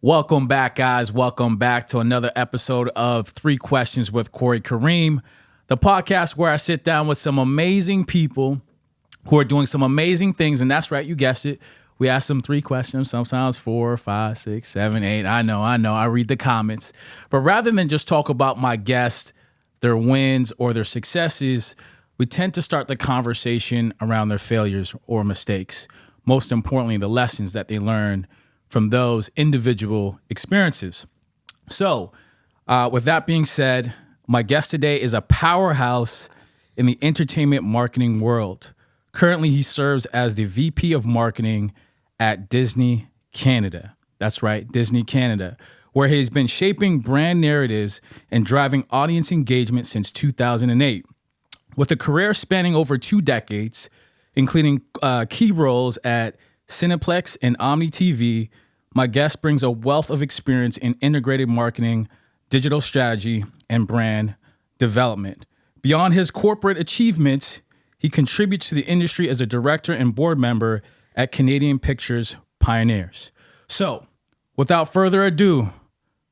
Welcome back, guys. Welcome back to another episode of 3 Questions with Corey Kareem, the podcast where I sit down with some amazing people who are doing some amazing things. And that's right, you guessed it. We ask them 3 questions, sometimes 4, 5, 6, 7, 8. I know. I read the comments. But rather than just talk about my guests, their wins, or their successes, we tend to start the conversation around their failures or mistakes. Most importantly, the lessons that they learn from those individual experiences. So, with that being said, my guest today is a powerhouse in the entertainment marketing world. Currently, he serves as the VP of Marketing at Disney Canada. That's right, Disney Canada, where he's been shaping brand narratives and driving audience engagement since 2008. With a career spanning over 2 decades, including key roles at Cineplex and Omni TV, my guest brings a wealth of experience in integrated marketing, digital strategy, and brand development. Beyond his corporate achievements, he contributes to the industry as a director and board member at Canadian Pictures Pioneers. So, without further ado,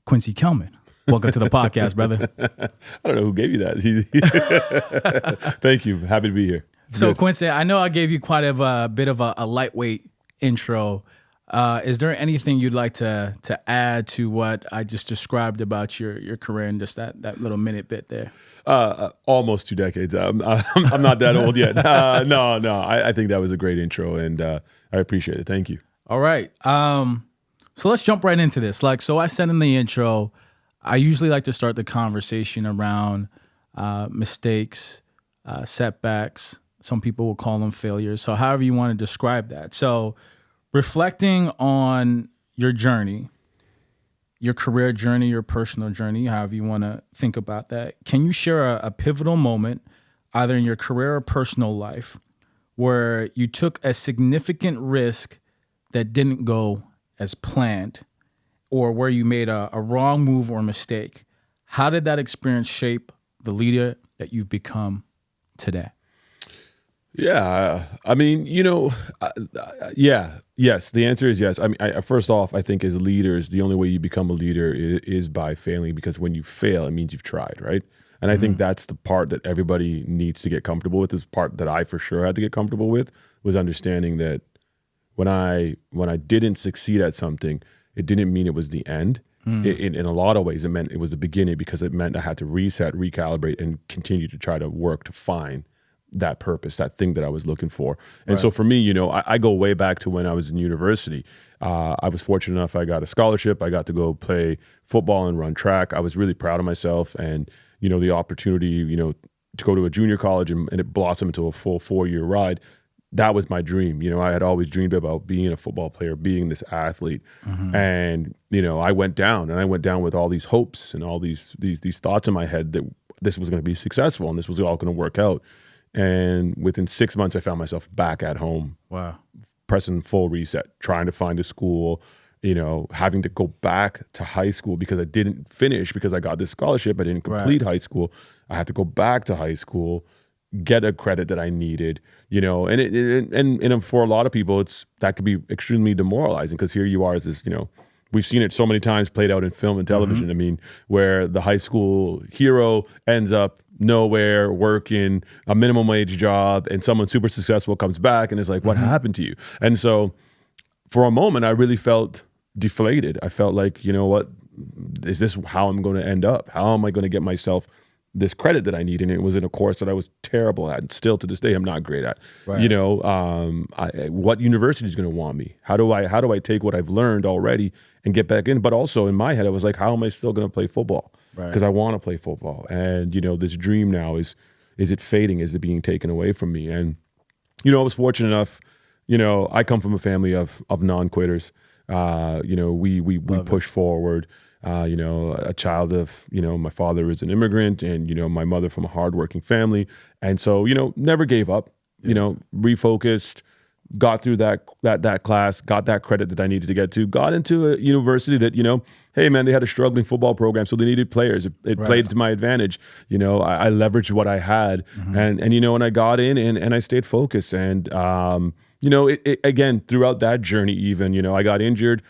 Quincy Kelman, welcome to the podcast, brother. I don't know who gave you that. Thank you. Happy to be here. So, Quincy, I know I gave you quite a bit of a lightweight intro. Is there anything you'd like to add to what I just described about your career in just that little minute bit there? Almost 2 decades. I'm not that old yet. No. I think that was a great intro, and I appreciate it. Thank you. All right. So let's jump right into this. So I said in the intro, I usually like to start the conversation around mistakes, setbacks. Some people will call them failures. So however you want to describe that. So reflecting on your journey, your career journey, your personal journey, however you want to think about that, can you share a pivotal moment, either in your career or personal life, where you took a significant risk that didn't go as planned, or where you made a wrong move or mistake? How did that experience shape the leader that you've become today? Yeah. I mean, yes. The answer is yes. I mean, first off, I think as leaders, the only way you become a leader is by failing, because when you fail, it means you've tried, right? And I think that's the part that everybody needs to get comfortable with. This part that I for sure had to get comfortable with was understanding that when I didn't succeed at something, it didn't mean it was the end. In a lot of ways, it meant it was the beginning, because it meant I had to reset, recalibrate, and continue to try to work to find that purpose, that thing that I was looking for. And so for me, I go way back to when I was in university. I was fortunate enough, I got a scholarship. I got to go play football and run track. I was really proud of myself, and, the opportunity, to go to a junior college and it blossomed into a full 4-year ride. That was my dream. I had always dreamed about being a football player, being this athlete. And, I went down with all these hopes and all these thoughts in my head that this was going to be successful and this was all going to work out. And within 6 months, I found myself back at home. Wow. Pressing full reset, trying to find a school, having to go back to high school because I didn't finish, because I got this scholarship. I didn't complete high school. I had to go back to high school, get a credit that I needed, and for a lot of people, that could be extremely demoralizing, because here you are as this, we've seen it so many times played out in film and television. I mean, where the high school hero ends up nowhere, working a minimum wage job, and someone super successful comes back and is like, what happened to you? And so for a moment, I really felt deflated. I felt like, what, is this how I'm going to end up? How am I going to get myself this credit that I need? And it was in a course that I was terrible at, and still to this day I'm not great at. Right. What university is going to want me? How do I take what I've learned already and get back in? But also in my head, I was like, how am I still going to play football? Because I want to play football. And this dream now is it fading? Is it being taken away from me? And I was fortunate enough. I come from a family of non-quitters. We push forward. A child of, my father is an immigrant, and, my mother from a hardworking family. And so, never gave up, refocused, got through that class, got that credit that I needed to get to, got into a university that, hey man, they had a struggling football program, so they needed players. It played to my advantage. I leveraged what I had, and I got in and I stayed focused. And, again, throughout that journey, even, I got injured,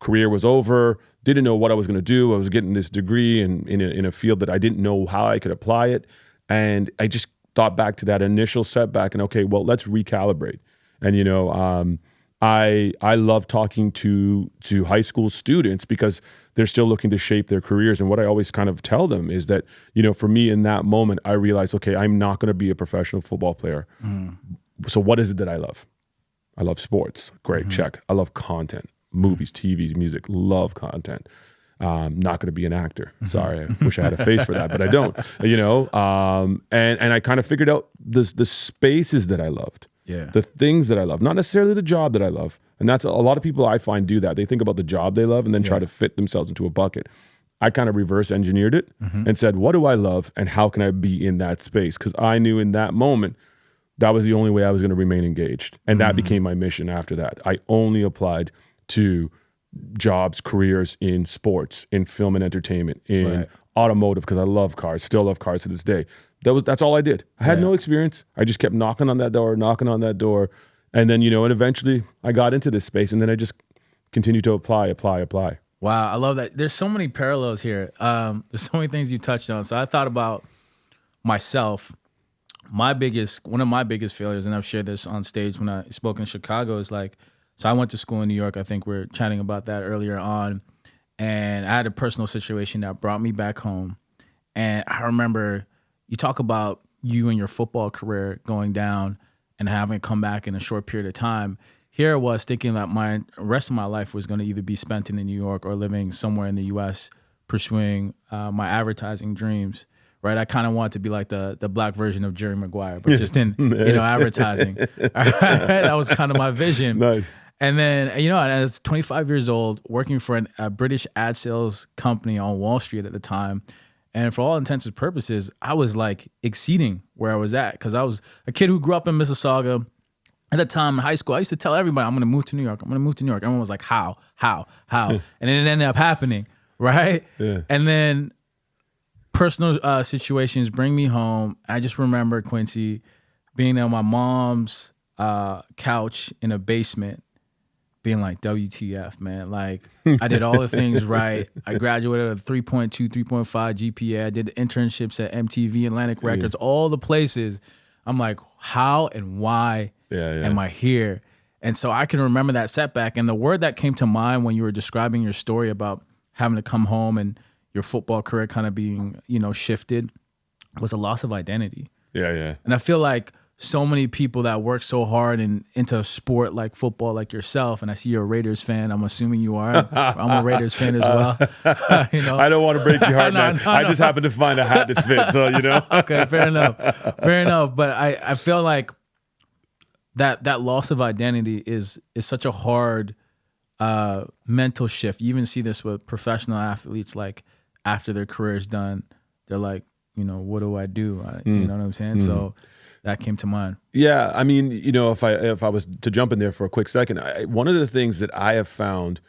career was over, didn't know what I was going to do. I was getting this degree in a field that I didn't know how I could apply it. And I just thought back to that initial setback and, okay, well, let's recalibrate. And, you know, I love talking to high school students because they're still looking to shape their careers. And what I always kind of tell them is that, you know, for me in that moment, I realized, okay, I'm not going to be a professional football player. So what is it that I love? I love sports. Great, check. I love content. Movies, TVs, music, love content. Not going to be an actor. Sorry, I wish I had a face for that, but I don't. You know, and I kind of figured out the spaces that I loved, the things that I love, not necessarily the job that I love. And that's a lot of people I find do that. They think about the job they love and then try to fit themselves into a bucket. I kind of reverse engineered it and said, what do I love and how can I be in that space? Because I knew in that moment that was the only way I was going to remain engaged, and that became my mission. After that, I only applied to jobs, careers in sports, in film and entertainment, in automotive, because I love cars, still love cars to this day. That's all I did. I had no experience. I just kept knocking on that door. And then, you know, and eventually I got into this space, and then I just continued to apply. Wow, I love that. There's so many parallels here. There's so many things you touched on. So I thought about myself. One of my biggest failures, and I've shared this on stage when I spoke in Chicago, is like, so I went to school in New York. I think we were chatting about that earlier on. And I had a personal situation that brought me back home. And I remember you talk about you and your football career going down and having come back in a short period of time. Here I was thinking that my rest of my life was going to either be spent in New York or living somewhere in the U.S. pursuing my advertising dreams. Right, I kind of wanted to be like the black version of Jerry Maguire, but just in advertising. That was kind of my vision. Nice. And then, you know, I was 25 years old, working for a British ad sales company on Wall Street at the time. And for all intents and purposes, I was like exceeding where I was at, because I was a kid who grew up in Mississauga. At the time in high school, I used to tell everybody, I'm going to move to New York. Everyone was like, how? And it ended up happening, right? Yeah. And then personal situations bring me home. I just remember, Quincy, being on my mom's couch in a basement, being like, WTF, man. Like, I did all the things right. I graduated with a 3.2, 3.5 GPA. I did internships at MTV, Atlantic Records, all the places. I'm like, how and why am I here? And so I can remember that setback. And the word that came to mind when you were describing your story about having to come home and your football career kind of being, you know, shifted, was a loss of identity. Yeah. And I feel like so many people that work so hard and into a sport like football, like yourself, and I see you're a Raiders fan. I'm assuming you are. I'm a Raiders fan as well. You know? I don't want to break your heart, man. I just happened to find a hat that fits, so, you know. Okay, fair enough. But I feel like that loss of identity is such a hard mental shift. You even see this with professional athletes, like after their career is done, they're like, you know, what do I do? You know what I'm saying? So that came to mind. Yeah, I mean, you know, if I was to jump in there for a quick second, one of the things that I have found,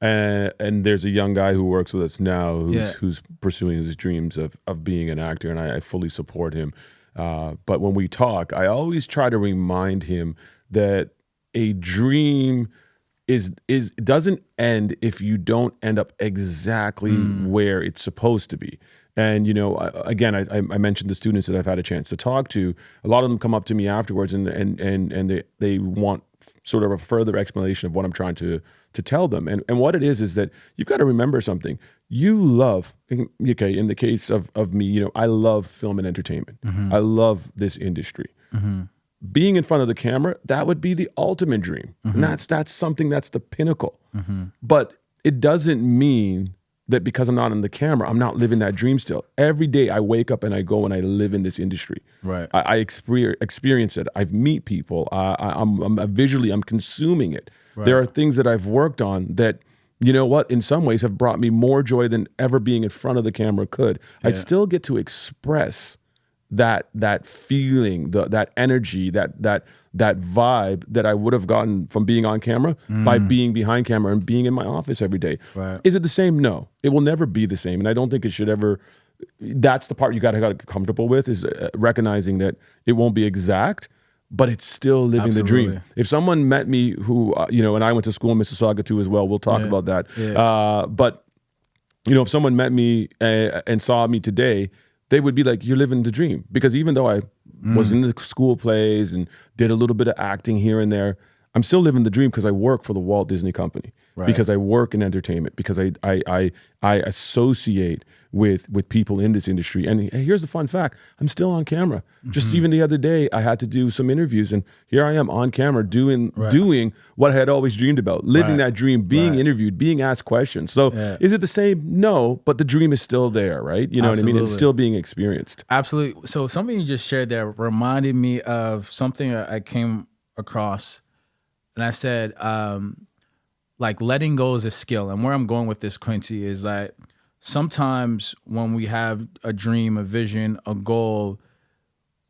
and there's a young guy who works with us now who's pursuing his dreams of being an actor, and I fully support him. But when we talk, I always try to remind him that a dream doesn't end if you don't end up exactly where it's supposed to be. And, you know, again, I mentioned the students that I've had a chance to talk to. A lot of them come up to me afterwards and they want sort of a further explanation of what I'm trying to tell them. And what it is that you've got to remember something. You love, okay, in the case of me, you know, I love film and entertainment. I love this industry. Being in front of the camera, that would be the ultimate dream. And that's something that's the pinnacle. But it doesn't mean that because I'm not on the camera, I'm not living that dream still. Every day I wake up and I go and I live in this industry. Right. I experience it. I meet people. I'm visually consuming it. Right. There are things that I've worked on that, you know what, in some ways have brought me more joy than ever being in front of the camera could. Yeah. I still get to express that feeling, that energy, that vibe that I would have gotten from being on camera by being behind camera and being in my office every day. Right. Is it the same? No, it will never be the same. And I don't think it should ever. That's the part you got to get comfortable with, is recognizing that it won't be exact, but it's still living the Absolutely. dream. If someone met me who, and I went to school in Mississauga too as well, we'll talk about that. Yeah. But, if someone met me and saw me today, they would be like, you're living the dream. Because even though I was in the school plays and did a little bit of acting here and there, I'm still living the dream because I work for the Walt Disney Company, because I work in entertainment, because I associate with people in this industry. And here's the fun fact: I'm still on camera. Just even the other day, I had to do some interviews, and here I am on camera doing what I had always dreamed about, living that dream, being interviewed, being asked questions. So is it the same? No, but the dream is still there, right? You know what I mean? It's still being experienced. Absolutely. So something you just shared there reminded me of something I came across. And I said, like, letting go is a skill. And where I'm going with this, Quincy, is that sometimes when we have a dream, a vision, a goal,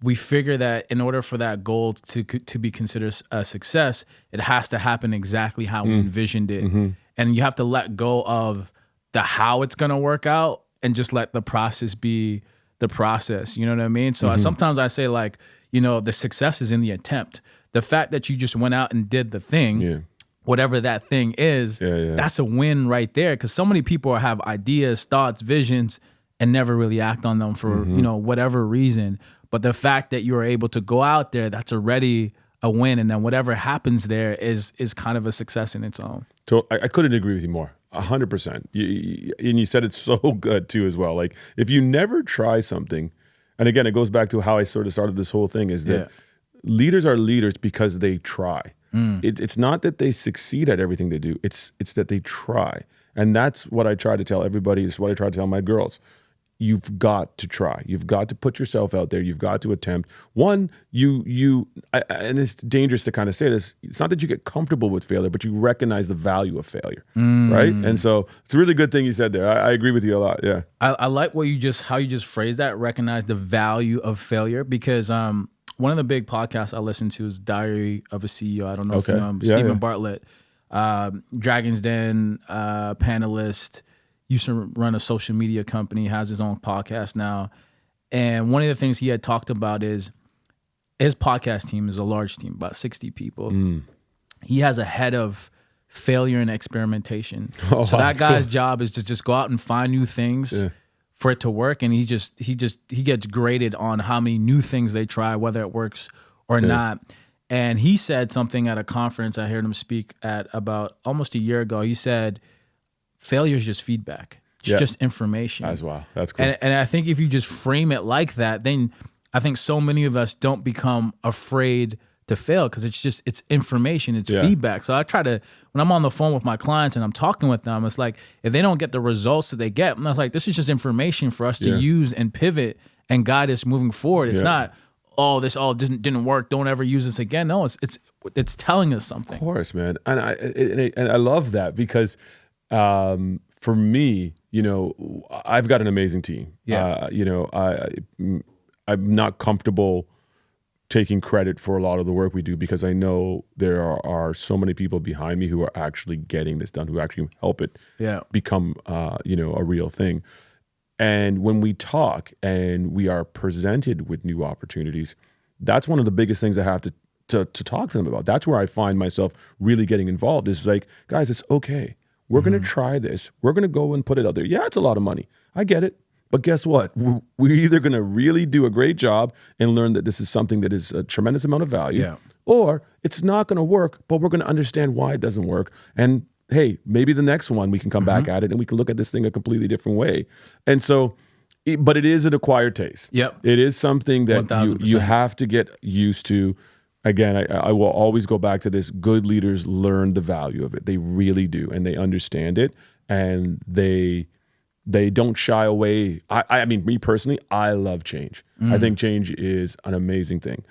we figure that in order for that goal to be considered a success, it has to happen exactly how we envisioned it. And you have to let go of the how it's going to work out and just let the process be the process. You know what I mean? So sometimes I say, like, the success is in the attempt. The fact that you just went out and did the thing, whatever that thing is, that's a win right there. Because so many people have ideas, thoughts, visions, and never really act on them for whatever reason. But the fact that you are able to go out there, that's already a win. And then whatever happens there is kind of a success in its own. So I couldn't agree with you more. 100%. And you said it so good too as well. Like, if you never try something, and again, it goes back to how I sort of started this whole thing, is that leaders are leaders because they try. It's not that they succeed at everything they do. It's that they try. And that's what I try to tell everybody. It's what I try to tell my girls. You've got to try. You've got to put yourself out there. You've got to attempt. One, and it's dangerous to kind of say this, it's not that you get comfortable with failure, but you recognize the value of failure, right? And so it's a really good thing you said there. I agree with you a lot, yeah. I like how you just phrased that, recognize the value of failure, because one of the big podcasts I listen to is Diary of a CEO. I don't know if you know him, Stephen Bartlett, Dragon's Den panelist, used to run a social media company, has his own podcast now. And one of the things he had talked about is his podcast team is a large team, about 60 people. He has a head of failure and experimentation. So that guy's job is to just go out and find new things for it to work. And he gets graded on how many new things they try, whether it works or not. And he said something at a conference I heard him speak at about almost a year ago. He said, failure is just feedback. It's just information. As well. That's cool. And I think if you just frame it like that, then I think so many of us don't become afraid to fail, because it's information, it's feedback. So I try to, when I'm on the phone with my clients and I'm talking with them, it's like, if they don't get the results that they get, I'm like, this is just information for us to use and pivot and guide us moving forward. It's not, this all didn't work, don't ever use this again. No, it's telling us something. Of course, man. And I love that, because for me, I've got an amazing team. I'm not comfortable taking credit for a lot of the work we do, because I know there are so many people behind me who are actually getting this done, who actually help it become a real thing. And when we talk and we are presented with new opportunities, that's one of the biggest things I have to talk to them about. That's where I find myself really getting involved, is like, guys, it's okay. We're going to try this. We're going to go and put it out there. Yeah, it's a lot of money. I get it. But guess what? We're either going to really do a great job and learn that this is something that is a tremendous amount of value, or it's not going to work, but we're going to understand why it doesn't work. And hey, maybe the next one we can come back at it and we can look at this thing a completely different way. And so, but it is an acquired taste. It is something that you have to get used to. Again, I will always go back to this. Good leaders learn the value of it. They really do. And they understand it. And they don't shy away. I mean, me personally, I love change. I think change is an amazing thing.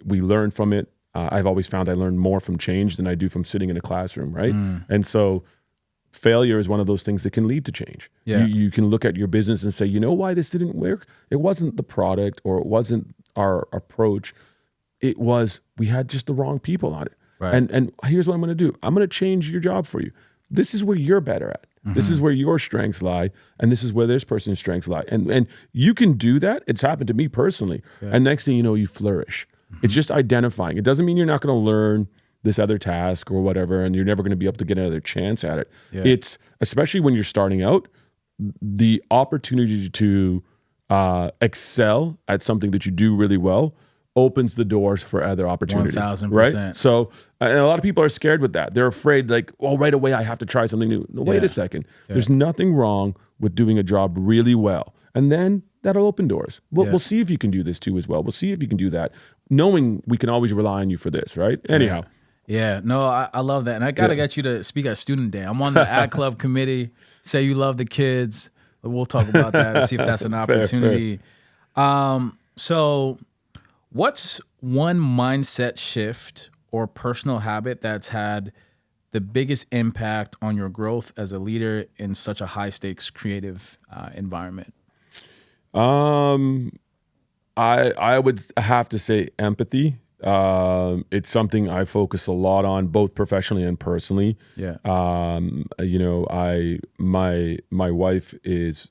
We learn from it. I've always found I learn more from change than I do from sitting in a classroom, right? And so failure is one of those things that can lead to change. You can look at your business and say, you know why this didn't work? It wasn't the product, or it wasn't our approach. It was, we had just the wrong people on it. And here's what I'm going to do. I'm going to change your job for you. This is where you're better at. This is where your strengths lie, and this is where this person's strengths lie. And you can do that. It's happened to me personally. And next thing you know, you flourish. It's just identifying. It doesn't mean you're not going to learn this other task or whatever, and you're never going to be able to get another chance at it. Yeah. It's, especially when you're starting out, the opportunity to excel at something that you do really well opens the doors for other opportunity. 1000%. Right? So, and a lot of people are scared with that. They're afraid, like, well, right away I have to try something new. No, wait a second. There's nothing wrong with doing a job really well. And then that'll open doors. We'll see if you can do this too as well. We'll see if you can do that, knowing we can always rely on you for this, right? Anyhow. Yeah, no, I love that. And I got to get you to speak at Student Day. I'm on the ad club committee. Say you love the kids. We'll talk about that and see if that's an opportunity. So what's one mindset shift or personal habit that's had the biggest impact on your growth as a leader in such a high-stakes creative environment? I would have to say empathy. It's something I focus a lot on, both professionally and personally. Yeah. You know, my wife is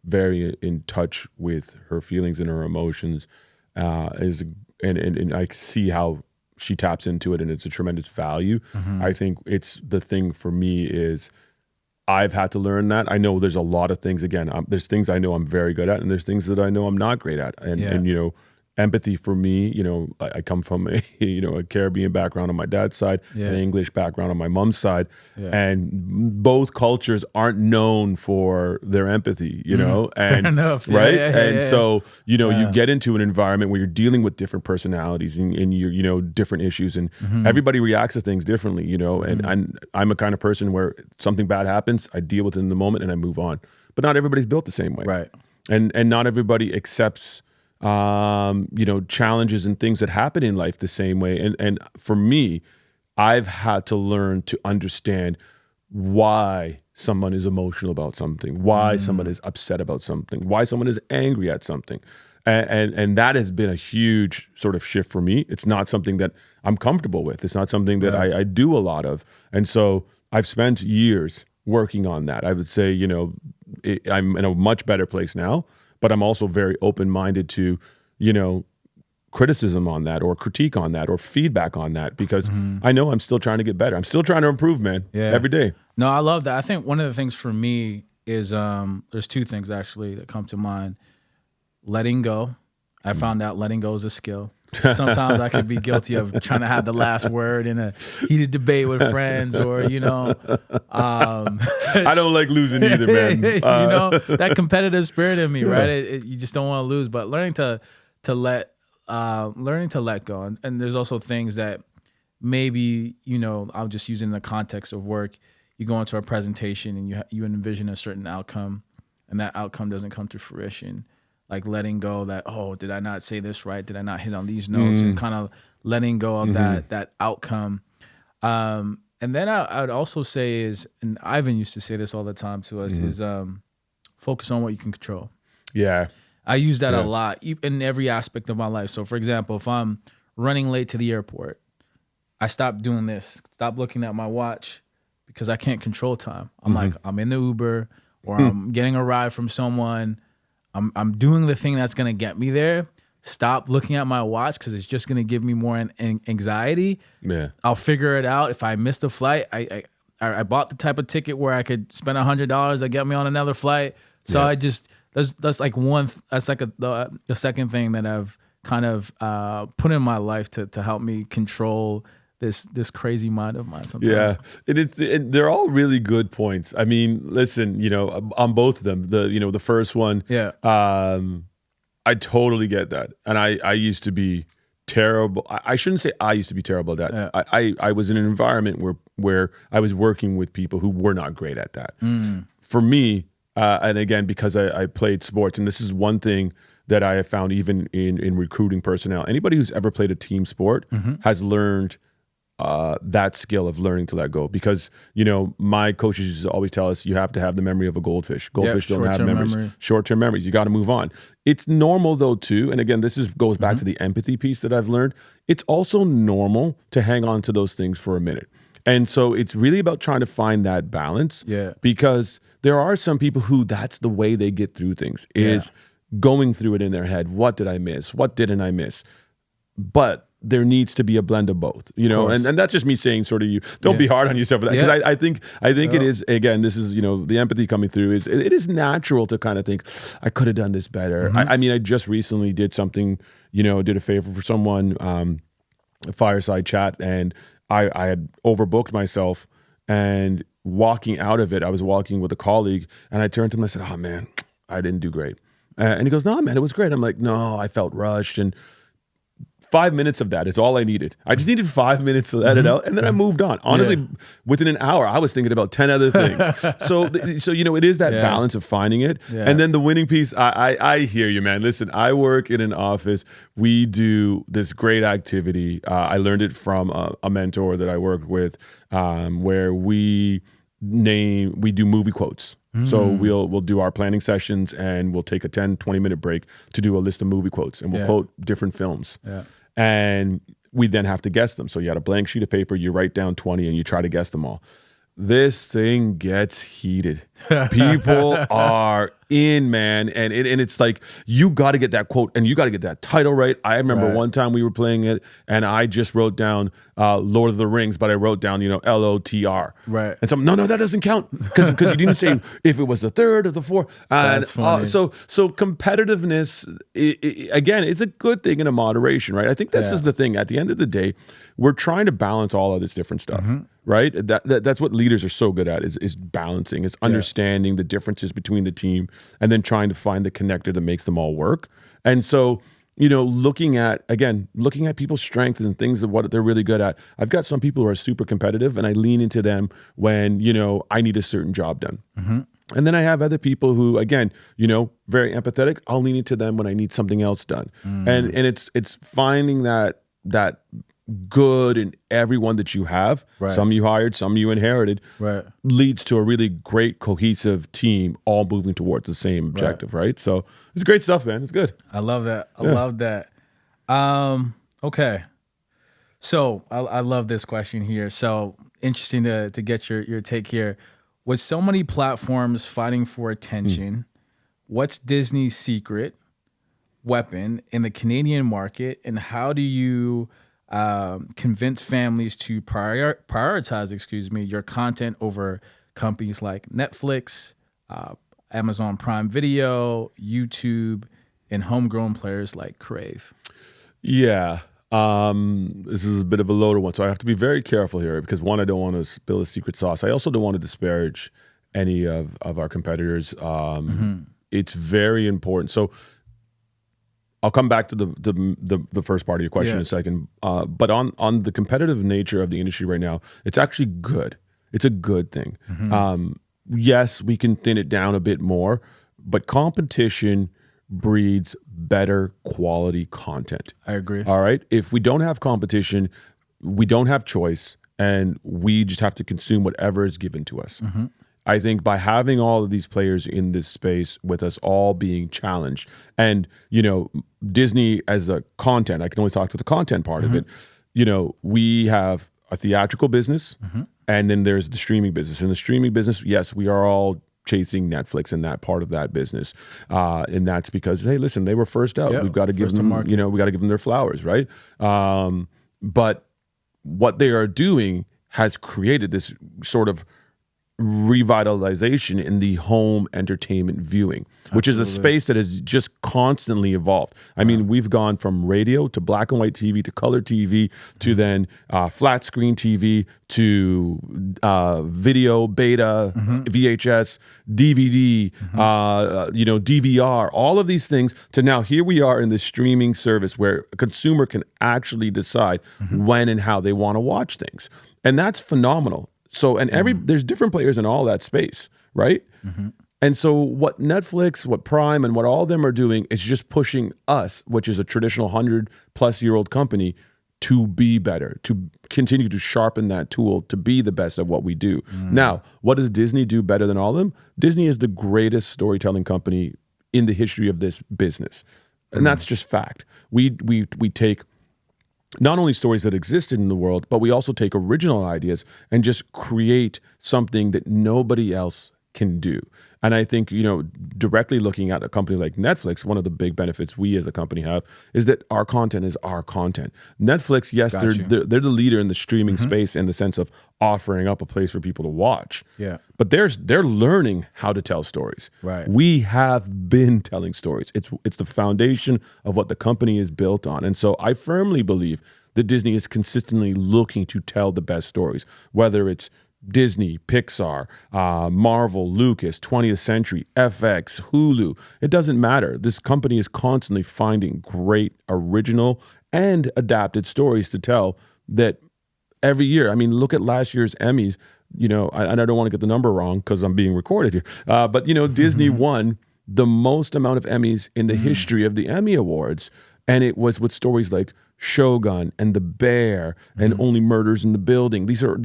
very in touch with her feelings and her emotions. And I see how she taps into it, and it's a tremendous value. I think it's the thing for me is I've had to learn that. I know there's a lot of things. Again, there's things I know I'm very good at, and there's things that I know I'm not great at. And you know, empathy for me, you know, I come from a Caribbean background on my dad's side, an English background on my mom's side, and both cultures aren't known for their empathy, you know, and fair enough. right. So, you know, you get into an environment where you're dealing with different personalities and you know, different issues, and everybody reacts to things differently, you know, and I'm a kind of person where something bad happens, I deal with it in the moment and I move on. But not everybody's built the same way. Right. And not everybody accepts you know, challenges and things that happen in life the same way. And for me, I've had to learn to understand why someone is emotional about something, why someone is upset about something, why someone is angry at something. And that has been a huge sort of shift for me. It's not something that I'm comfortable with. It's not something that I do a lot of. And so I've spent years working on that. I would say, you know, I'm in a much better place now, but I'm also very open-minded to, you know, criticism on that or critique on that or feedback on that, because I know I'm still trying to get better. I'm still trying to improve, man, every day. No, I love that. I think one of the things for me is there's two things actually that come to mind. Letting go. I found out letting go is a skill. Sometimes I could be guilty of trying to have the last word in a heated debate with friends, or, you know. I don't like losing either, man. You know, that competitive spirit in me, right? You just don't want to lose, but learning to let go. And there's also things that maybe, you know, I'll just use in the context of work. You go into a presentation and you envision a certain outcome, and that outcome doesn't come to fruition. Like letting go that, oh, did I not say this right? Did I not hit on these notes? And kind of letting go of that outcome. And then I would also say is, and Ivan used to say this all the time to us, is focus on what you can control. Yeah. I use that a lot in every aspect of my life. So for example, if I'm running late to the airport, I stop doing this, stop looking at my watch, because I can't control time. I'm like, I'm in the Uber or I'm getting a ride from someone. I'm doing the thing that's going to get me there. Stop looking at my watch, because it's just going to give me more anxiety. Yeah, I'll figure it out. If I missed a flight, I bought the type of ticket where I could spend $100 that get me on another flight. So I just that's like the second thing that I've kind of put in my life to help me control this crazy mind of mine sometimes. Yeah, they're all really good points. I mean, listen, you know, on both of them, the first one, I totally get that. And I used to be terrible. I shouldn't say I used to be terrible at that. Yeah. I was in an environment where I was working with people who were not great at that. For me, and again, because I played sports, and this is one thing that I have found even in recruiting personnel, anybody who's ever played a team sport has learned that skill of learning to let go, because, you know, my coaches used to always tell us you have to have the memory of a goldfish. Goldfish don't have memories. Short-term memories. You got to move on. It's normal though too, and again, this goes back to the empathy piece that I've learned. It's also normal to hang on to those things for a minute. And so it's really about trying to find that balance, because there are some people who that's the way they get through things, is going through it in their head. What did I miss? What didn't I miss? but there needs to be a blend of both, you know, and that's just me saying sort of, you don't be hard on yourself for that, because I think it is, again, this is, you know, the empathy coming through is it is natural to kind of think I could have done this better. I mean, I just recently did something, you know, did a favor for someone, a fireside chat, and I had overbooked myself, and walking out of it, I was walking with a colleague, and I turned to him and I said, "Oh man, I didn't do great." And he goes, "No, man, it was great." I'm like, "No, I felt rushed." And 5 minutes of that is all I needed. I just needed 5 minutes to let it out, and then I moved on. Honestly, within an hour, I was thinking about 10 other things. So you know, it is that balance of finding it. And then the winning piece, I hear you, man. Listen, I work in an office. We do this great activity. I learned it from a mentor that I work with, where we do movie quotes. So we'll do our planning sessions, and we'll take a 10, 20-minute break to do a list of movie quotes, and we'll quote different films. And we then have to guess them. So you had a blank sheet of paper, you write down 20, and you try to guess them all. This thing gets heated. People are in, man. And it's like, you got to get that quote, and you got to get that title right. I remember one time we were playing it, and I just wrote down Lord of the Rings, but I wrote down, you know, LOTR. Right. And so, no, that doesn't count, because you didn't say if it was the third or the fourth. That's funny. So competitiveness, again, it's a good thing in a moderation, right? I think this is the thing. At the end of the day, we're trying to balance all of this different stuff. Right? That's what leaders are so good at, is balancing. It's understanding the differences between the team, and then trying to find the connector that makes them all work. And so, you know, looking at people's strengths and things of what they're really good at. I've got some people who are super competitive, and I lean into them when, you know, I need a certain job done. And then I have other people who, again, you know, very empathetic. I'll lean into them when I need something else done. And it's finding that good in everyone that you have, some you hired, some you inherited, leads to a really great cohesive team, all moving towards the same objective, right? So it's great stuff, man. It's good. I love that. I love that. Okay. So I love this question here. So interesting to get your take here. With so many platforms fighting for attention, what's Disney's secret weapon in the Canadian market, and how do you convince families to prioritize, your content over companies like Netflix, Amazon Prime Video, YouTube, and homegrown players like Crave? Yeah. This is a bit of a loaded one, so I have to be very careful here, because one, I don't want to spill a secret sauce. I also don't want to disparage any of our competitors. It's very important. So I'll come back to the first part of your question in a second. But on the competitive nature of the industry right now, it's actually good. It's a good thing. Yes, we can thin it down a bit more, but competition breeds better quality content. I agree. All right? If we don't have competition, we don't have choice, and we just have to consume whatever is given to us. I think by having all of these players in this space, with us all being challenged, and, you know, Disney as a content, I can only talk to the content part of it. You know, we have a theatrical business, and then there's the streaming business. In the streaming business, yes, we are all chasing Netflix and that part of that business, and that's because, hey, listen, they were first out. We've got to give them, you know, we got to give them their flowers, right? But what they are doing has created this sort of revitalization in the home entertainment viewing, which is a space that has just constantly evolved. I mean, we've gone from radio to black and white TV to color TV to then flat screen TV to video, beta, VHS, DVD, DVR, all of these things, to now here we are in the streaming service where a consumer can actually decide when and how they want to watch things. And that's phenomenal. So, and there's different players in all that space, right? And so what Netflix, what Prime, and what all of them are doing is just pushing us, which is a traditional 100-plus-year-old company, to be better, to continue to sharpen that tool, to be the best at what we do. Now, what does Disney do better than all of them? Disney is the greatest storytelling company in the history of this business. And that's just fact. We take not only stories that existed in the world, but we also take original ideas and just create something that nobody else can do. And I think, directly looking at a company like Netflix, one of the big benefits we as a company have is that our content is our content. Netflix, yes, they're the leader in the streaming space in the sense of offering up a place for people to watch. Yeah. But they're learning how to tell stories. Right. We have been telling stories. It's the foundation of what the company is built on. And so I firmly believe that Disney is consistently looking to tell the best stories, whether it's Disney, Pixar, Marvel, Lucas, 20th Century, FX, Hulu. It doesn't matter. This company is constantly finding great, original, and adapted stories to tell that every year. I mean, look at last year's Emmys. And I don't want to get the number wrong because I'm being recorded here. But Disney won the most amount of Emmys in the history of the Emmy Awards. And it was with stories like Shogun and The Bear and Only Murders in the Building. These are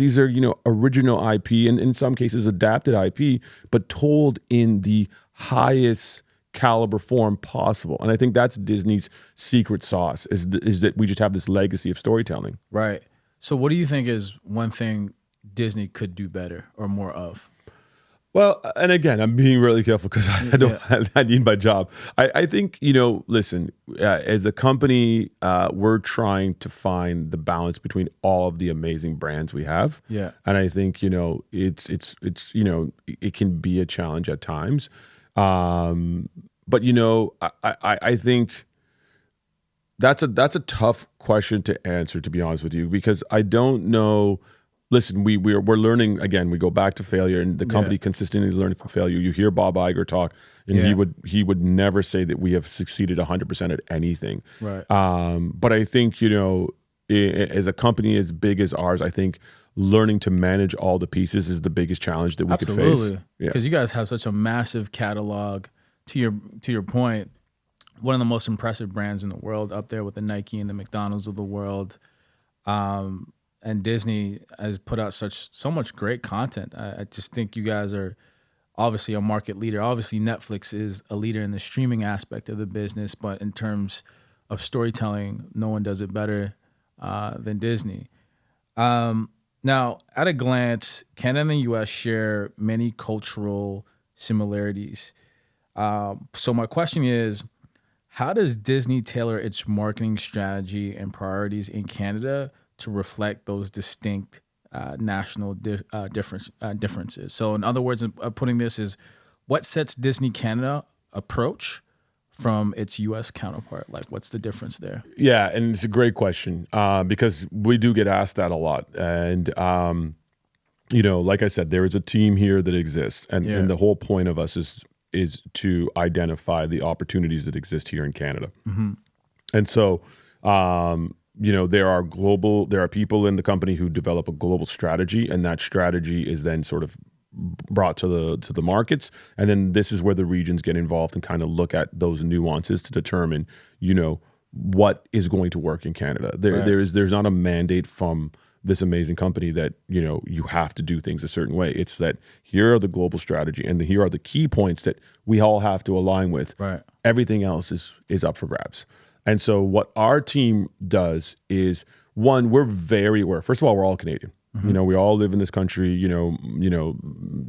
original IP and in some cases adapted IP, but told in the highest caliber form possible. And I think that's Disney's secret sauce is that we just have this legacy of storytelling. Right. So what do you think is one thing Disney could do better or more of? Well, and again, I'm being really careful because I need my job. I think, listen, as a company, we're trying to find the balance between all of the amazing brands we have. Yeah. And I think, it's it can be a challenge at times. But, I think that's a tough question to answer, to be honest with you, because I don't know. Listen, we're learning again. We go back to failure, and the company consistently learning from failure. You hear Bob Iger talk, and he would never say that we have succeeded 100% at anything. Right. But I think as a company as big as ours, I think learning to manage all the pieces is the biggest challenge that we could face. Absolutely, because you guys have such a massive catalog. To your point, one of the most impressive brands in the world, up there with the Nike and the McDonald's of the world. And Disney has put out so much great content. I just think you guys are obviously a market leader. Obviously, Netflix is a leader in the streaming aspect of the business, but in terms of storytelling, no one does it better than Disney. Now, at a glance, Canada and the U.S. share many cultural similarities. So my question is, how does Disney tailor its marketing strategy and priorities in Canada to reflect those distinct national differences? So in other words, of putting this is, what sets Disney Canada approach from its U.S. counterpart? Like, what's the difference there? Yeah, and it's a great question because we do get asked that a lot. And, like I said, there is a team here that exists. And the whole point of us is to identify the opportunities that exist here in Canada. Mm-hmm. And so, there are people in the company who develop a global strategy, and that strategy is then sort of brought to the markets. And then this is where the regions get involved and kind of look at those nuances to determine, what is going to work in Canada. There's not a mandate from this amazing company that, you have to do things a certain way. It's that here are the global strategy and here are the key points that we all have to align with. Right. Everything else is up for grabs. And so what our team does is, one, we're very aware. First of all, we're all Canadian. Mm-hmm. We all live in this country,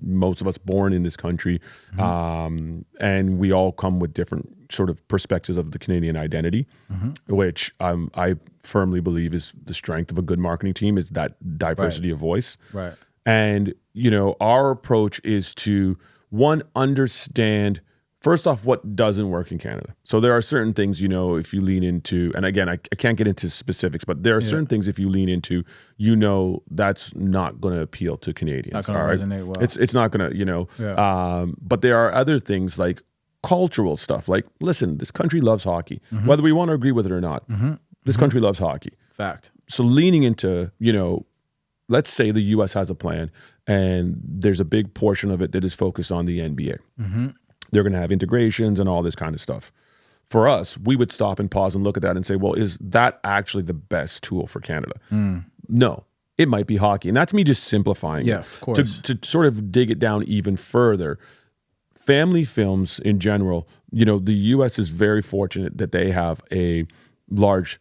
most of us born in this country. Mm-hmm. And we all come with different sort of perspectives of the Canadian identity, mm-hmm. which I firmly believe is the strength of a good marketing team, is that diversity of voice. Right. And, our approach is to, one, understand first off, what doesn't work in Canada? So there are certain things, if you lean into, and again, I can't get into specifics, but there are certain things if you lean into, that's not going to appeal to Canadians. It's not going to resonate well. It's not going to, but there are other things like cultural stuff. Like, listen, this country loves hockey. Mm-hmm. Whether we want to agree with it or not, mm-hmm. this country loves hockey. Fact. So leaning into, let's say the U.S. has a plan and there's a big portion of it that is focused on the NBA. Mm-hmm. They're going to have integrations and all this kind of stuff. For us, we would stop and pause and look at that and say, well, is that actually the best tool for Canada? No, it might be hockey. And that's me just simplifying it. Of course. To sort of dig it down even further, family films in general, the U.S. is very fortunate that they have a larger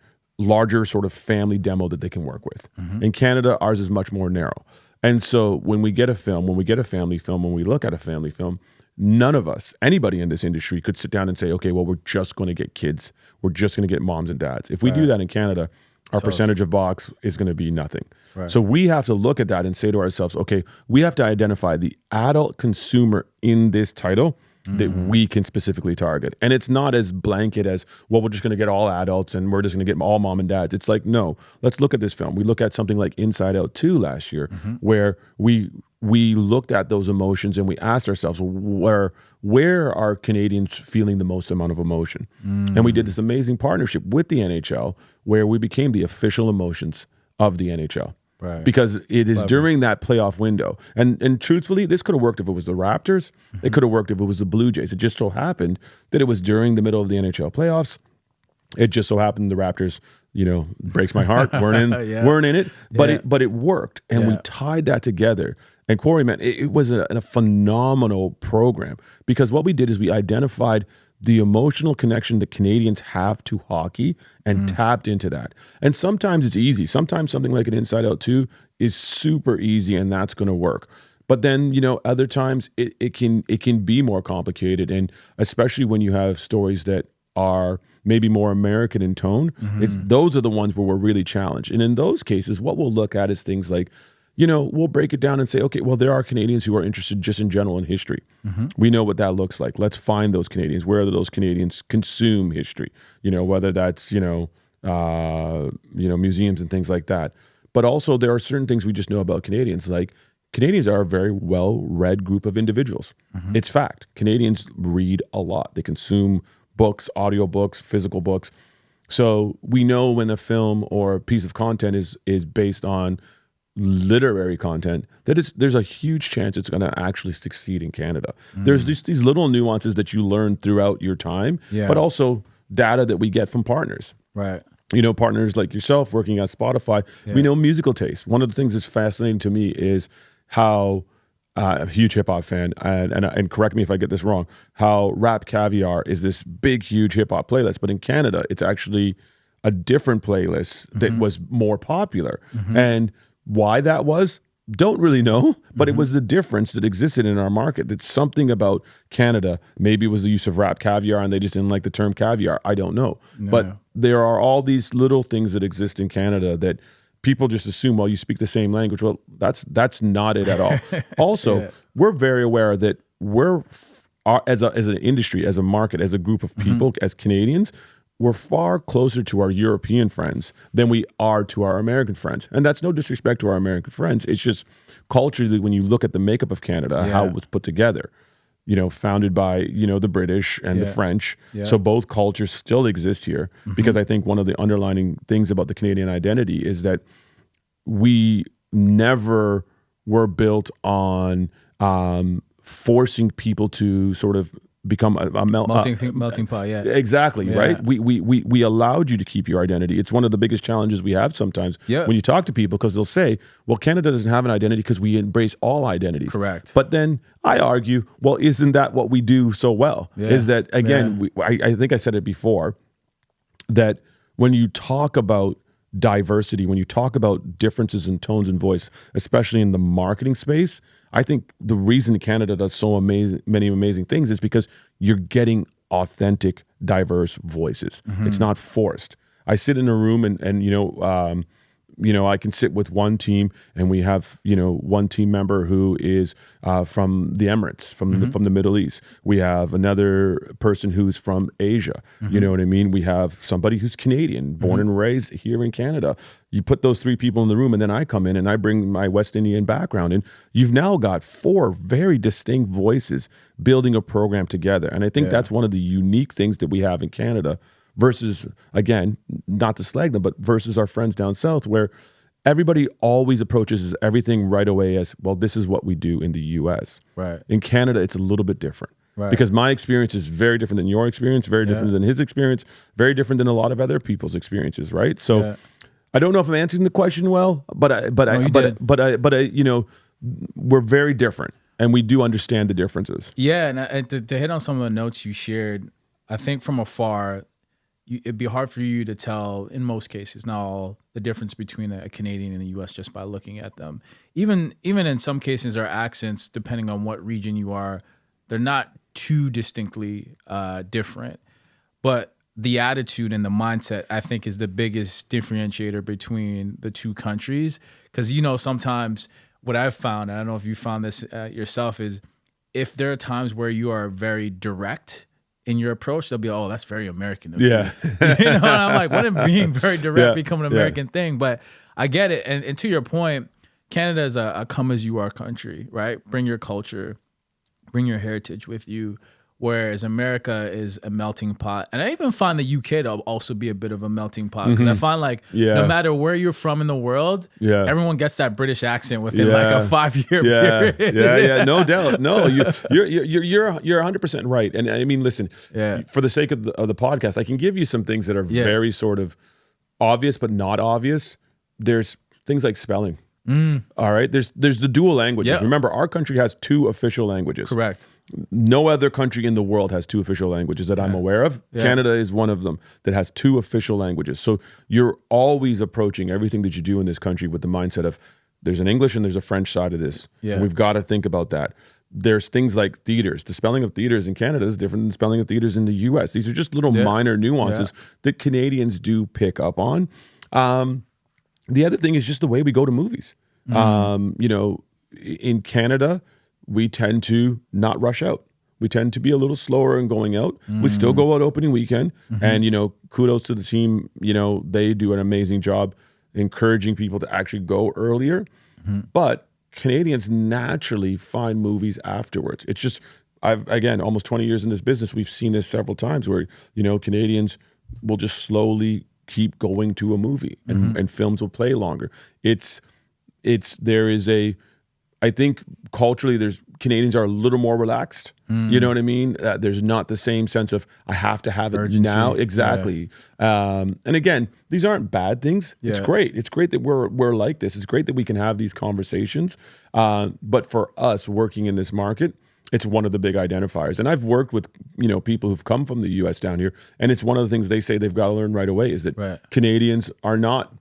sort of family demo that they can work with. Mm-hmm. In Canada, ours is much more narrow. And so when we get a film, when we get a family film, when we look at a family film, none of us, anybody in this industry could sit down and say, okay, well, we're just going to get kids. We're just going to get moms and dads. If we do that in Canada, our percentage of box is going to be nothing. Right. So we have to look at that and say to ourselves, okay, we have to identify the adult consumer in this title that we can specifically target. And it's not as blanket as, well, we're just going to get all adults and we're just going to get all mom and dads. It's like, no, let's look at this film. We look at something like Inside Out 2 last year, where we looked at those emotions and we asked ourselves, where are Canadians feeling the most amount of emotion? And we did this amazing partnership with the NHL where we became the official emotions of the NHL. Right. Because it is during that playoff window. And truthfully, this could have worked if it was the Raptors. It could have worked if it was the Blue Jays. It just so happened that it was during the middle of the NHL playoffs. It just so happened the Raptors, breaks my heart, weren't in it, but it worked. And we tied that together. And Corey, man, it was a phenomenal program because what we did is we identified the emotional connection that Canadians have to hockey and tapped into that. And sometimes it's easy. Sometimes something like an Inside Out 2 is super easy and that's going to work. But then, other times it can be more complicated. And especially when you have stories that are maybe more American in tone, those are the ones where we're really challenged. And in those cases, what we'll look at is things like, we'll break it down and say, okay, well, there are Canadians who are interested just in general in history. We know what that looks like. Let's find those Canadians. Where those Canadians consume history, whether that's, museums and things like that. But also there are certain things we just know about Canadians. Like Canadians are a very well-read group of individuals. It's fact. Canadians read a lot. They consume books, audiobooks, physical books. So we know when a film or a piece of content is based on literary content that there's a huge chance it's going to actually succeed in Canada. There's just these little nuances that you learn throughout your time, but also data that we get from partners. Right. Partners like yourself working at Spotify. We know musical taste. One of the things that's fascinating to me is how I'm a huge hip hop fan, and correct me if I get this wrong, how Rap Caviar is this big, huge hip hop playlist, but in Canada, it's actually a different playlist that was more popular. And why that was, don't really know, but it was the difference that existed in our market. That's something about Canada. Maybe it was the use of Rap Caviar and they just didn't like the term caviar. I don't know. No. But there are all these little things that exist in Canada that people just assume, well, you speak the same language. Well, that's not it at all. Also, we're very aware that as an industry, as a market, as a group of people, as Canadians, we're far closer to our European friends than we are to our American friends. And that's no disrespect to our American friends. It's just culturally, when you look at the makeup of Canada, how it was put together, founded by, the British and the French. So both cultures still exist here because I think one of the underlining things about the Canadian identity is that we never were built on forcing people to sort of become a melting pot. Yeah, exactly. Yeah. Right. We allowed you to keep your identity. It's one of the biggest challenges we have sometimes when you talk to people, because they'll say, well, Canada doesn't have an identity because we embrace all identities. Correct. But then I argue, well, isn't that what we do so well? Is that, again, I think I said it before, that when you talk about diversity, when you talk about differences in tones and voice, especially in the marketing space, I think the reason Canada does so many amazing things is because you're getting authentic, diverse voices. It's not forced. I sit in a room and I can sit with one team and we have, one team member who is from the Emirates, from the Middle East. We have another person who's from Asia. You know what I mean? We have somebody who's Canadian, born and raised here in Canada. You put those three people in the room and then I come in and I bring my West Indian background, and you've now got four very distinct voices building a program together. And I think that's one of the unique things that we have in Canada versus, again, not to slag them, but versus our friends down south, where everybody always approaches everything right away as, well, this is what we do in the US. Right. In Canada, it's a little bit different. Right. Because my experience is very different than your experience, very different than his experience, very different than a lot of other people's experiences, right? So I don't know if I'm answering the question well, but we're very different and we do understand the differences. Yeah, and to hit on some of the notes you shared, I think from afar, it'd be hard for you to tell in most cases, not all, the difference between a Canadian and a US just by looking at them. Even in some cases, our accents, depending on what region you are, they're not too distinctly different. But the attitude and the mindset, I think, is the biggest differentiator between the two countries. Because, sometimes what I've found, and I don't know if you found this yourself, is if there are times where you are very direct in your approach, they'll be, oh, that's very American of you. And I'm like, wouldn't being very direct become an American thing? But I get it. And to your point, Canada is a come as you are country, right? Bring your culture, bring your heritage with you. Whereas America is a melting pot. And I even find the UK to also be a bit of a melting pot. Because I find no matter where you're from in the world, everyone gets that British accent within like a 5-year period. Yeah, no doubt. No, you're 100% right. And I mean, listen, for the sake of the podcast, I can give you some things that are very sort of obvious, but not obvious. There's things like spelling. All right. There's the dual languages. Remember, our country has 2 official languages. Correct. No other country in the world has 2 official languages that I'm aware of. Canada is one of them that has 2 official languages. So you're always approaching everything that you do in this country with the mindset of there's an English and there's a French side of this. And we've got to think about that. There's things like theaters. The spelling of theaters in Canada is different than the spelling of theaters in the US. These are just little minor nuances that Canadians do pick up on. The other thing is just the way we go to movies. In Canada, we tend to not rush out. We tend to be a little slower in going out. We still go out opening weekend. And, kudos to the team. They do an amazing job encouraging people to actually go earlier. But Canadians naturally find movies afterwards. It's just, again, almost 20 years in this business, we've seen this several times where, Canadians will just slowly keep going to a movie and films will play longer. I think culturally, Canadians are a little more relaxed. You know what I mean? There's not the same sense of I have to have it urgency now. Exactly. And again, these aren't bad things. It's great. It's great that we're like this. It's great that we can have these conversations. But for us working in this market, it's one of the big identifiers. And I've worked with people who've come from the U.S. down here, and it's one of the things they say they've got to learn right away is that Canadians are not.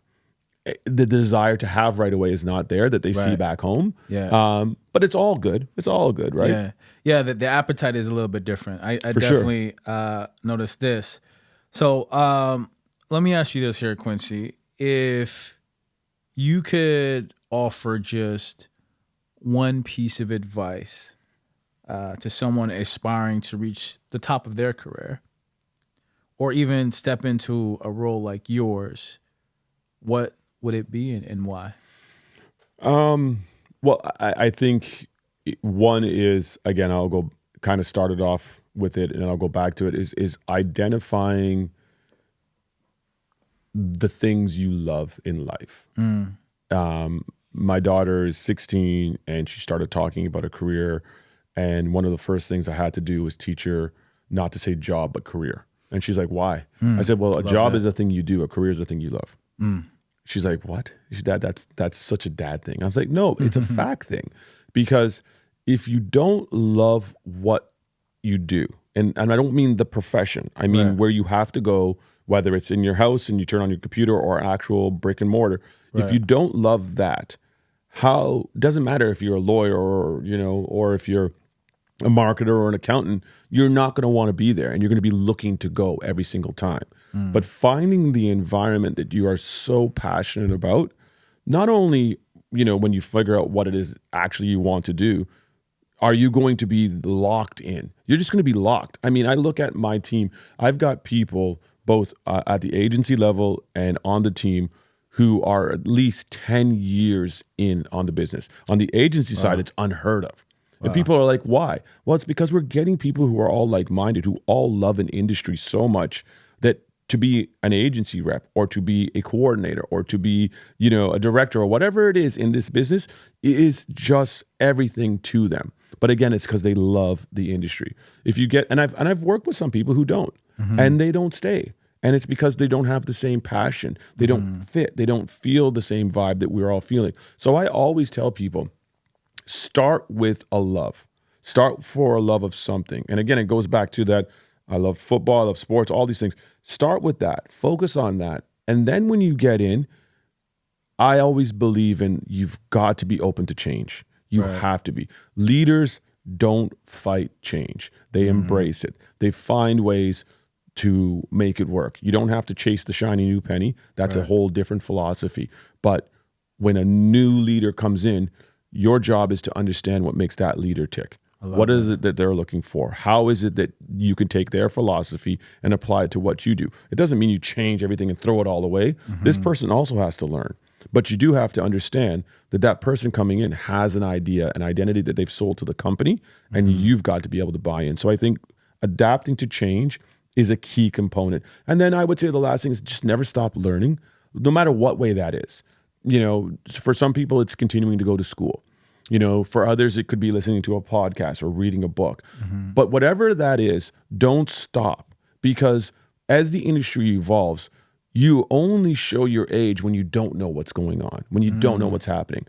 The desire to have right away is not there that they see back home. But it's all good. It's all good, right? The appetite is a little bit different. I definitely noticed this. So let me ask you this here, Quincy. If you could offer just one piece of advice to someone aspiring to reach the top of their career, or even step into a role like yours, what would it be and why? Well, I think one is, again, I'll go kind of started off with it and I'll go back to it, is identifying the things you love in life. My daughter is 16 and she started talking about a career. And one of the first things I had to do was teach her not to say job, but career. And she's like, why? I said, well, a job is a thing you do. A career is a thing you love. She's like, what? Dad, that's such a dad thing. I was like, no, it's a fact thing. Because if you don't love what you do, and I don't mean the profession, I mean where you have to go, whether it's in your house and you turn on your computer or actual brick and mortar, if you don't love that, doesn't matter if you're a lawyer or if you're a marketer or an accountant, you're not going to want to be there and you're going to be looking to go every single time. But finding the environment that you are so passionate about, not only, when you figure out what it is actually you want to do, are you going to be locked in? You're just going to be locked. I mean, I look at my team. I've got people both at the agency level and on the team who are at least 10 years in on the business. On the agency side, it's unheard of. And people are like, why? Well, it's because we're getting people who are all like-minded, who all love an industry so much that to be an agency rep or to be a coordinator or to be, a director or whatever it is in this business is just everything to them. But again, it's because they love the industry. If you get, and I've worked with some people who don't, and they don't stay. And it's because they don't have the same passion. They don't fit. They don't feel the same vibe that we're all feeling. So I always tell people, start with a love. Start for a love of something. And again, it goes back to that I love football, I love sports, all these things. Start with that. Focus on that. And then when you get in, I always believe in you've got to be open to change. You have to be. Leaders don't fight change. They embrace it. They find ways to make it work. You don't have to chase the shiny new penny. That's a whole different philosophy. But when a new leader comes in, your job is to understand what makes that leader tick. What is it that they're looking for? How is it that you can take their philosophy and apply it to what you do? It doesn't mean you change everything and throw it all away. This person also has to learn. But you do have to understand that that person coming in has an idea, an identity that they've sold to the company, and you've got to be able to buy in. So I think adapting to change is a key component. And then I would say the last thing is just never stop learning, no matter what way that is. You know, for some people, it's continuing to go to school. You know, for others, it could be listening to a podcast or reading a book. But whatever that is, don't stop, because as the industry evolves, you only show your age when you don't know what's going on, when you don't know what's happening.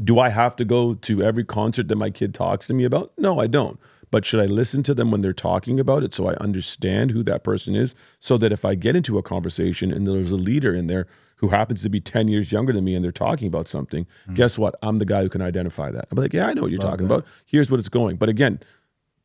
Do I have to go to every concert that my kid talks to me about? No, I don't. But should I listen to them when they're talking about it so I understand who that person is, so that if I get into a conversation and there's a leader in there who happens to be 10 years younger than me and they're talking about something, guess what? I'm the guy who can identify that. I'm like, yeah, I know what you're talking about. Here's what it's going. But again,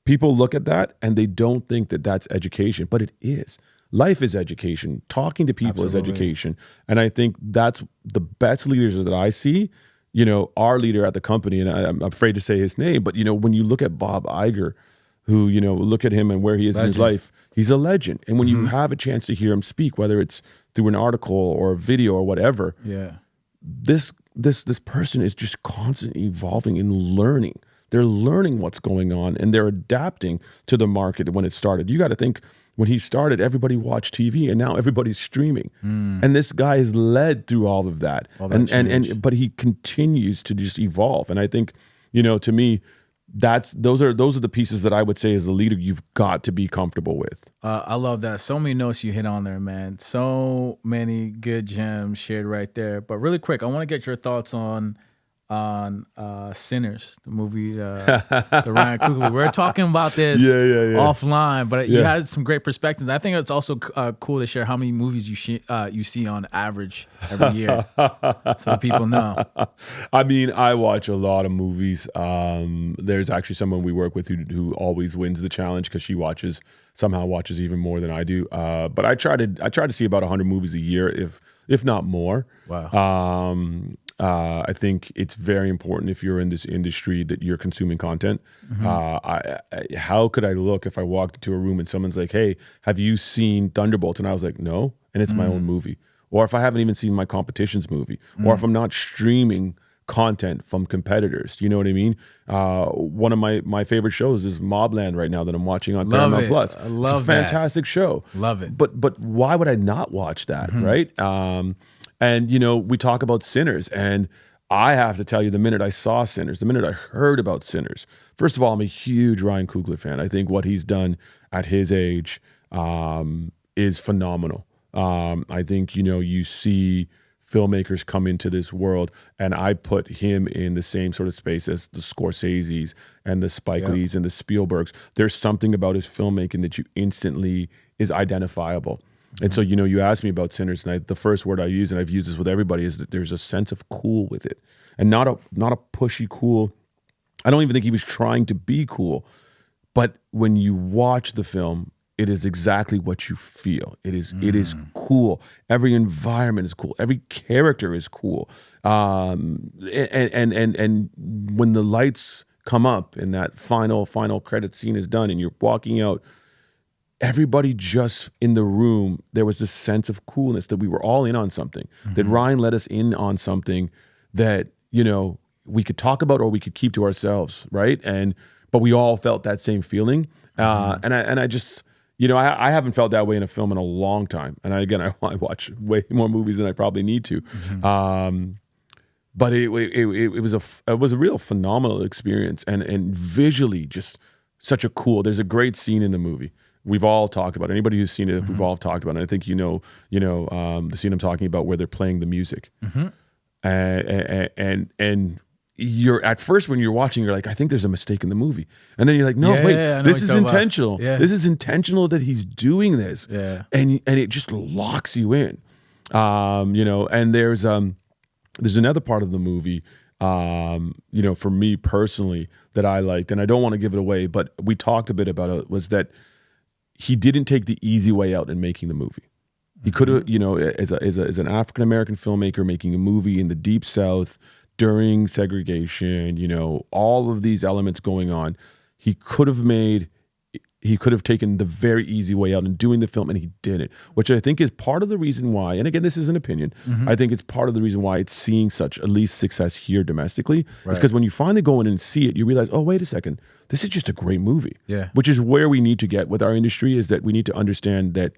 people look at that and they don't think that that's education, but it is. Life is education. Talking to people is education. And I think that's the best leaders that I see. You know, our leader at the company, and I'm afraid to say his name, but, you know, when you look at Bob Iger, who, you know, look at him and where he is in his life, he's a legend. And when you have a chance to hear him speak, whether it's through an article or a video or whatever, this person is just constantly evolving and learning. They're learning what's going on and they're adapting to the market when it started. You got to think, when he started, everybody watched TV, and now everybody's streaming. And this guy has led through all of that. But he continues to just evolve. And I think, you know, to me, those are the pieces that I would say as a leader you've got to be comfortable with. I love that. So many notes you hit on there, man. So many good gems shared right there. But really quick, I want to get your thoughts on Sinners, the movie, the Ryan Coogler. We're talking about this offline, but you had some great perspectives. I think it's also cool to share how many movies you see on average every year, so that people know. I mean, I watch a lot of movies. There's actually someone we work with who always wins the challenge because she somehow watches even more than I do. But I try to see about 100 movies a year, if not more. Wow. I think it's very important if you're in this industry that you're consuming content. How could I look if I walked into a room and someone's like, hey, have you seen Thunderbolts? And I was like, no. And it's my own movie. Or if I haven't even seen my competition's movie. Or if I'm not streaming content from competitors. You know what I mean? One of my favorite shows is Mobland right now that I'm watching on Paramount Plus. I love it's a fantastic show. Love it. But why would I not watch that, right? And, you know, we talk about Sinners, and I have to tell you, the minute I saw Sinners, the minute I heard about Sinners, first of all, I'm a huge Ryan Coogler fan. I think what he's done at his age is phenomenal. I think, you know, you see filmmakers come into this world, and I put him in the same sort of space as the Scorseses and the Spike Lees and the Spielbergs. There's something about his filmmaking that you instantly is identifiable. And so, you know, you asked me about Sinners, and the first word I use, and I've used this with everybody, is that there's a sense of cool with it, and not a pushy cool. I don't even think he was trying to be cool, but when you watch the film, it is exactly what you feel. It is cool. Every environment is cool. Every character is cool. And when the lights come up and that final credit scene is done, and you're walking out, everybody just in the room, there was this sense of coolness that we were all in on something, that Ryan let us in on something that, you know, we could talk about or we could keep to ourselves, right? But we all felt that same feeling. And I just, you know, I haven't felt that way in a film in a long time. And I watch way more movies than I probably need to. But it was a real phenomenal experience, and visually just such a cool. There's a great scene in the movie. We've all talked about it. Anybody who's seen it, we've all talked about it. I think you know the scene I'm talking about where they're playing the music, and you're at first when you're watching, you're like, I think there's a mistake in the movie. And then you're like, no, wait, this is intentional. Yeah. This is intentional that he's doing this. Yeah. And it just locks you in. And there's another part of the movie, for me personally that I liked, and I don't want to give it away, but we talked a bit about it, was that he didn't take the easy way out in making the movie. He could have, as an African-American filmmaker making a movie in the Deep South during segregation, all of these elements going on, he could have taken the very easy way out in doing the film, and he didn't, which I think is part of the reason why, and again, this is an opinion, I think it's part of the reason why it's seeing such at least success here domestically. It's because when you finally go in and see it, you realize, oh, wait a second, this is just a great movie. Yeah. Which is where we need to get with our industry, is that we need to understand that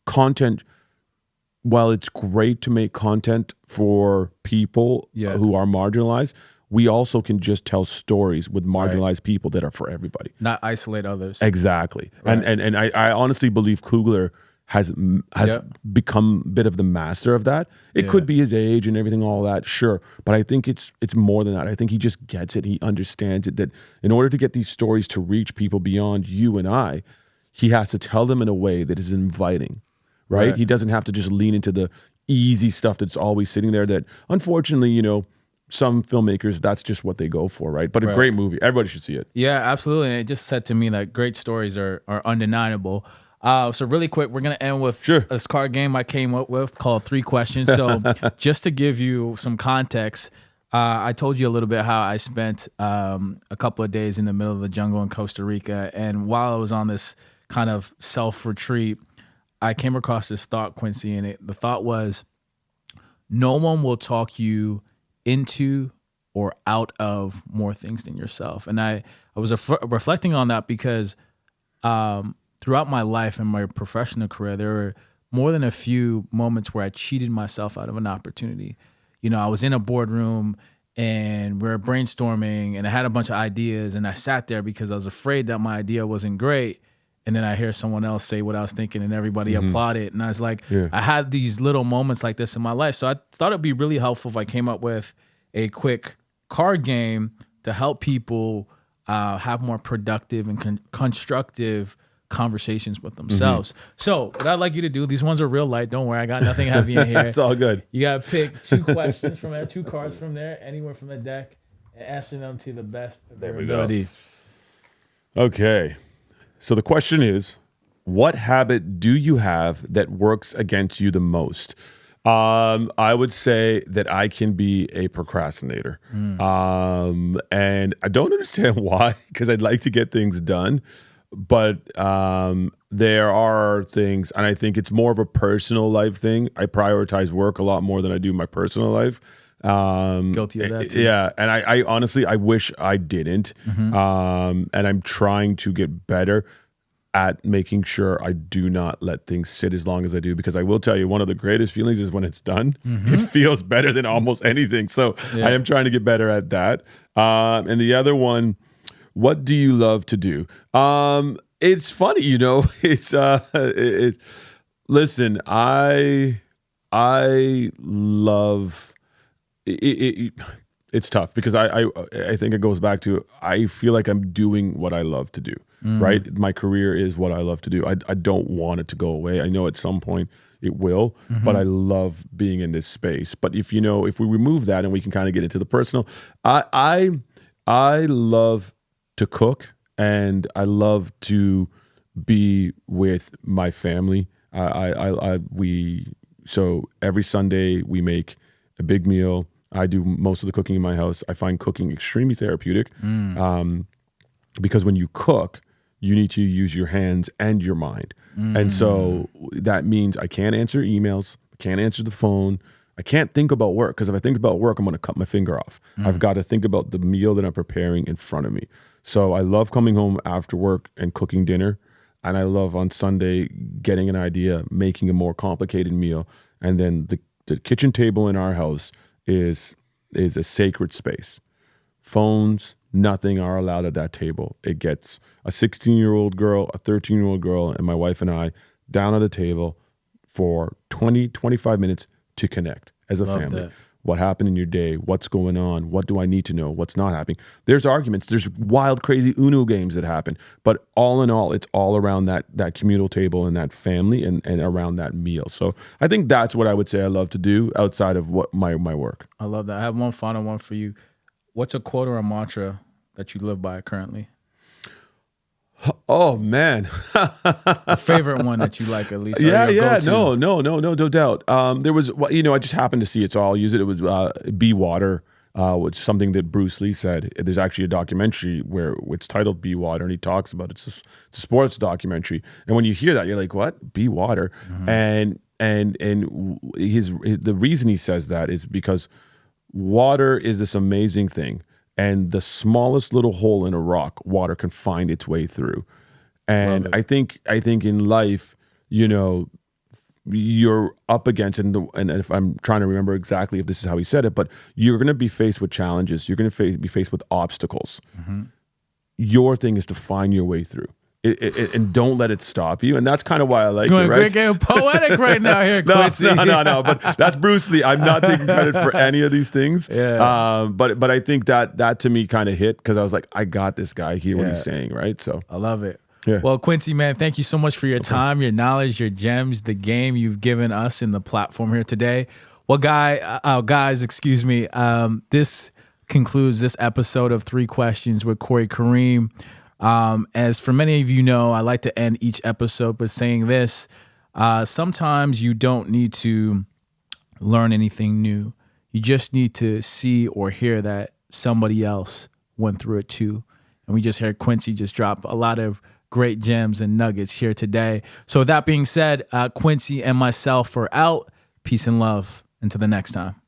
content, while it's great to make content for people who are marginalized, we also can just tell stories with marginalized people that are for everybody. Not isolate others. Exactly. Right. And I honestly believe Coogler has become a bit of the master of that. It could be his age and everything, all that, sure. But I think it's more than that. I think he just gets it. He understands it, that in order to get these stories to reach people beyond you and I, he has to tell them in a way that is inviting, right? He doesn't have to just lean into the easy stuff that's always sitting there that, unfortunately, some filmmakers, that's just what they go for, right? But a great movie. Everybody should see it. Yeah, absolutely. And it just said to me that great stories are undeniable. So really quick, we're going to end with this card game I came up with called 3 Questions. So just to give you some context, I told you a little bit how I spent a couple of days in the middle of the jungle in Costa Rica. And while I was on this kind of self-retreat, I came across this thought, Quincy, and the thought was, no one will talk you into or out of more things than yourself. And I was reflecting on that because throughout my life and my professional career, there were more than a few moments where I cheated myself out of an opportunity. I was in a boardroom and we were brainstorming and I had a bunch of ideas and I sat there because I was afraid that my idea wasn't great. And then I hear someone else say what I was thinking and everybody applauded. And I was like, I had these little moments like this in my life. So I thought it'd be really helpful if I came up with a quick card game to help people have more productive and constructive conversations with themselves. So what I'd like you to do, these ones are real light. Don't worry, I got nothing heavy in here. It's all good. You got to pick 2 questions from there, 2 cards from there, anywhere from the deck, and answer them to the best of their ability. Okay. So the question is, what habit do you have that works against you the most? I would say that I can be a procrastinator. And I don't understand why, because I'd like to get things done. But there are things, and I think it's more of a personal life thing. I prioritize work a lot more than I do my personal life. Guilty of that too. Yeah, and I honestly, I wish I didn't. And I'm trying to get better at making sure I do not let things sit as long as I do, because I will tell you, one of the greatest feelings is when it's done. It feels better than almost anything. So I am trying to get better at that. And the other one, what do you love to do? It's funny, listen, I love it. It's tough because I think it goes back to, I feel like I'm doing what I love to do, right? My career is what I love to do. I don't want it to go away. I know at some point it will, but I love being in this space. But if we remove that and we can kind of get into the personal, I love to cook and I love to be with my family. So every Sunday we make a big meal. I do most of the cooking in my house. I find cooking extremely therapeutic because when you cook, you need to use your hands and your mind. And so that means I can't answer emails, can't answer the phone. I can't think about work, because if I think about work, I'm going to cut my finger off. I've got to think about the meal that I'm preparing in front of me. So I love coming home after work and cooking dinner. And I love on Sunday getting an idea, making a more complicated meal. And then the kitchen table in our house is a sacred space. Phones, nothing are allowed at that table. It gets a 16-year-old girl, a 13-year-old girl, and my wife and I down at a table for 20, 25 minutes to connect as a family. what happened in your day, what's going on, what do I need to know, what's not happening. There's arguments, there's wild, crazy Uno games that happen, but all in all, it's all around that communal table and that family and around that meal. So I think that's what I would say I love to do outside of what my work. I love that. I have one final one for you. What's a quote or a mantra that you live by currently? Oh man, a favorite one that you like at least? Yeah. No doubt. There was, I just happened to see it, so I'll use it. It was "Be Water," which is something that Bruce Lee said. There's actually a documentary where it's titled "Be Water," and he talks about it. It's a sports documentary, and when you hear that, you're like, "What? Be water?" And the reason he says that is because water is this amazing thing. And the smallest little hole in a rock, water can find its way through. And I think in life, you're up against, and if I'm trying to remember exactly if this is how he said it, but you're going to be faced with challenges. You're going to be faced with obstacles. Your thing is to find your way through. And don't let it stop you. And that's kind of why I like it, right? Getting poetic right now here, Quincy. No. But that's Bruce Lee. I'm not taking credit for any of these things. Yeah. But I think that to me kind of hit because I was like, I got this guy. Hear what he's saying, right? So I love it. Yeah. Well, Quincy, man, thank you so much for your time, your knowledge, your gems, the game you've given us in the platform here today. Well, guys, excuse me. This concludes this episode of 3 Questions with Corey Kareem. As for many of you know, I like to end each episode with saying this. Sometimes you don't need to learn anything new. You just need to see or hear that somebody else went through it too. And we just heard Quincy just drop a lot of great gems and nuggets here today. So with that being said, Quincy and myself are out. Peace and love. Until the next time.